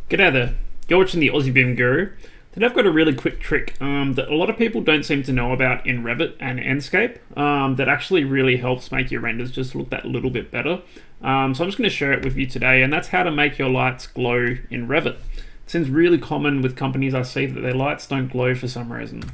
G'day there, you're watching the Aussie Beam Guru. Today I've got a really quick trick that a lot of people don't seem to know about in Revit and Enscape that actually really helps make your renders just look that little bit better. So I'm just going to share it with you today, and that's how to make your lights glow in Revit. It seems really common with companies I see that their lights don't glow for some reason.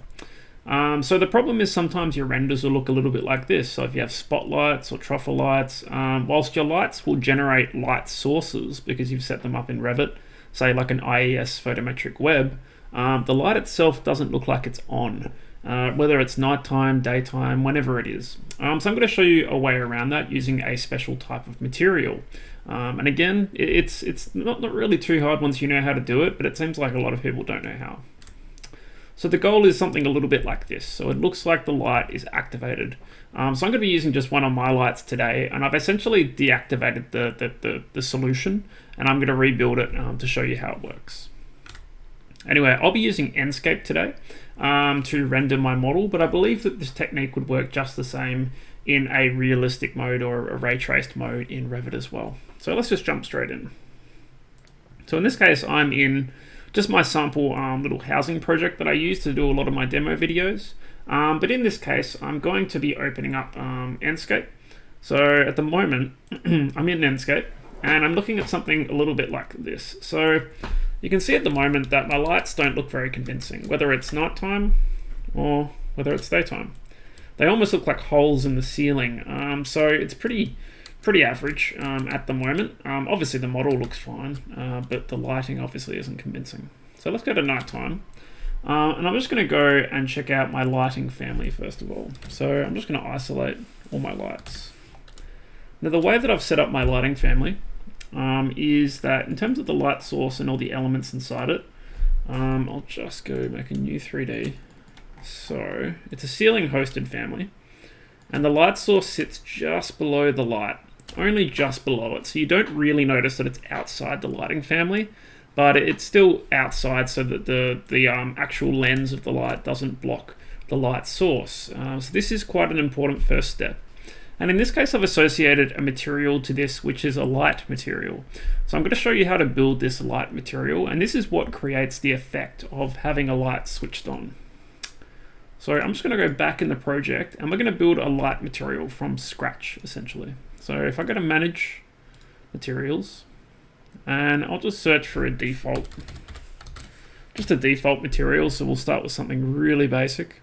So the problem is sometimes your renders will look a little bit like this. So if you have spotlights or truffle lights, whilst your lights will generate light sources because you've set them up in Revit, say like an IES photometric web, the light itself doesn't look like it's on, whether it's nighttime, daytime, whenever it is. So I'm going to show you a way around that using a special type of material. And again, it's not really too hard once you know how to do it, but it seems like a lot of people don't know how. So the goal is something a little bit like this. So it looks like the light is activated. So I'm going to be using just one of my lights today, and I've essentially deactivated the solution, and I'm going to rebuild it to show you how it works. Anyway, I'll be using Enscape today to render my model, but I believe that this technique would work just the same in a realistic mode or a ray traced mode in Revit as well. So let's just jump straight in. So in this case, I'm in just my sample little housing project that I use to do a lot of my demo videos. But in this case, I'm going to be opening up Enscape. So at the moment, I'm in Enscape, and I'm looking at something a little bit like this. So you can see at the moment that my lights don't look very convincing, whether it's nighttime or whether it's daytime. They almost look like holes in the ceiling. So it's pretty average at the moment. Obviously the model looks fine, but the lighting obviously isn't convincing. So let's go to nighttime. And I'm just going to go and check out my lighting family first of all. So I'm just going to isolate all my lights. Now the way that I've set up my lighting family is that in terms of the light source and all the elements inside it, I'll just go make a new 3D. So it's a ceiling hosted family, and the light source sits just below the light, only just below it. So you don't really notice that it's outside the lighting family, but it's still outside so that the actual lens of the light doesn't block the light source. So this is quite an important first step. And in this case, I've associated a material to this, which is a light material. So I'm going to show you how to build this light material, and this is what creates the effect of having a light switched on. So I'm just going to go back in the project, and we're going to build a light material from scratch, essentially. So if I go to Manage Materials, and I'll just search for a default material. So we'll start with something really basic.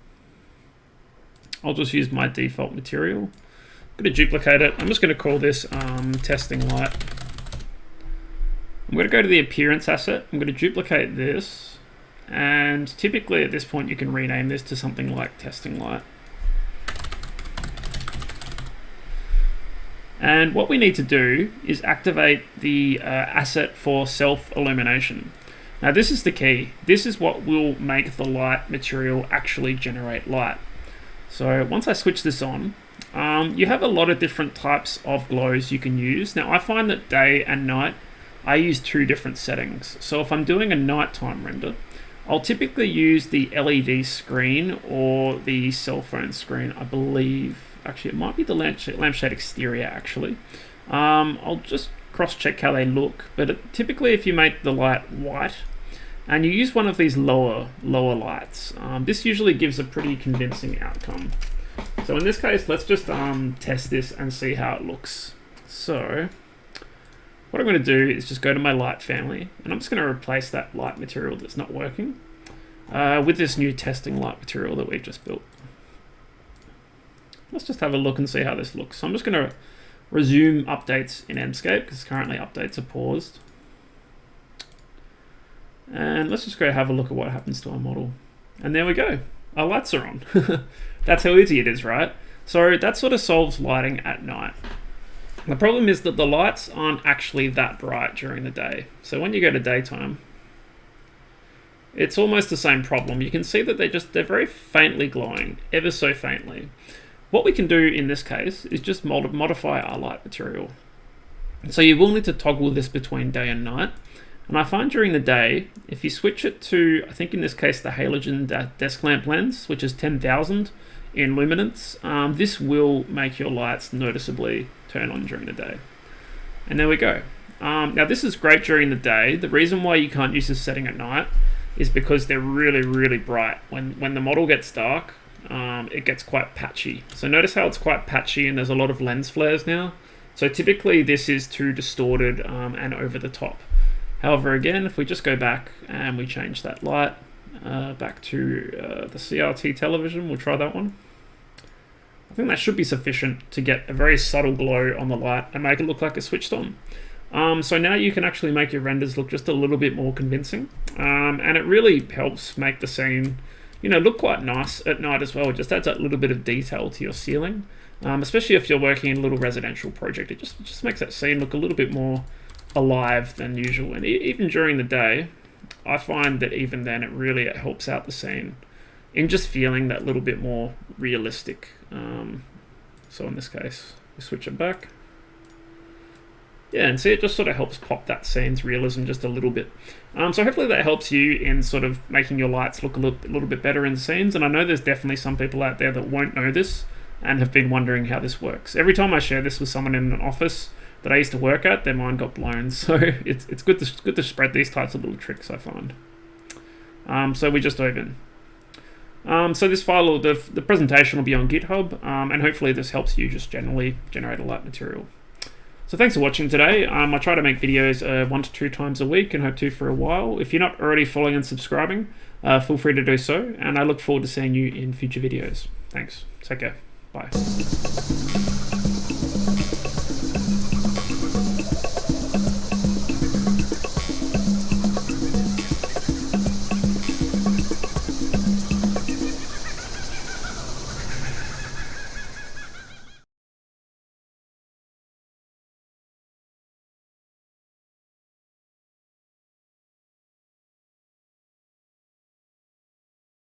I'll just use my default material. I'm going to duplicate it. I'm just going to call this testing light. I'm going to go to the appearance asset. I'm going to duplicate this. And typically at this point, you can rename this to something like testing light. And what we need to do is activate the asset for self-illumination. Now this is the key. This is what will make the light material actually generate light. So once I switch this on, you have a lot of different types of glows you can use. Now I find that day and night, I use two different settings. So if I'm doing a nighttime render, I'll typically use the LED screen or the cell phone screen, I believe. Actually, it might be the lampshade exterior, actually. I'll just cross-check how they look, but typically if you make the light white, and you use one of these lower lights, this usually gives a pretty convincing outcome. So in this case, let's just test this and see how it looks. So what I'm going to do is just go to my light family, and I'm just going to replace that light material that's not working with this new testing light material that we've just built. Let's just have a look and see how this looks. So I'm just going to resume updates in Enscape because currently updates are paused. And let's just go have a look at what happens to our model. And there we go. Our lights are on. That's how easy it is, right? So that sort of solves lighting at night. The problem is that the lights aren't actually that bright during the day. So when you go to daytime, it's almost the same problem. You can see that they're very faintly glowing, ever so faintly. What we can do in this case is just modify our light material. So you will need to toggle this between day and night. And I find during the day, if you switch it to, I think in this case, the halogen desk lamp lens, which is 10,000 in luminance, this will make your lights noticeably turn on during the day. And there we go. Now this is great during the day. The reason why you can't use this setting at night is because they're really, really bright. When the model gets dark, it gets quite patchy. So notice how it's quite patchy and there's a lot of lens flares now. So typically this is too distorted and over the top. However, again, if we just go back and we change that light back to the CRT television, we'll try that one. I think that should be sufficient to get a very subtle glow on the light and make it look like it's switched on. So now you can actually make your renders look just a little bit more convincing. And it really helps make the scene, look quite nice at night as well. It just adds that little bit of detail to your ceiling. Especially if you're working in a little residential project. It just makes that scene look a little bit more alive than usual. And even during the day, I find that even then it helps out the scene in just feeling that little bit more realistic. So in this case, we switch it back. Yeah, and see, it just sort of helps pop that scene's realism just a little bit. So hopefully that helps you in sort of making your lights look a little bit better in scenes. And I know there's definitely some people out there that won't know this and have been wondering how this works. Every time I share this with someone in an office that I used to work at, their mind got blown. So it's good to spread these types of little tricks, I find. So we just open. So this file, the presentation will be on GitHub, and hopefully this helps you just generally generate a light material. So thanks for watching today. I try to make videos 1 to 2 times a week and hope to for a while. If you're not already following and subscribing, feel free to do so, and I look forward to seeing you in future videos. Thanks. Take care. Bye.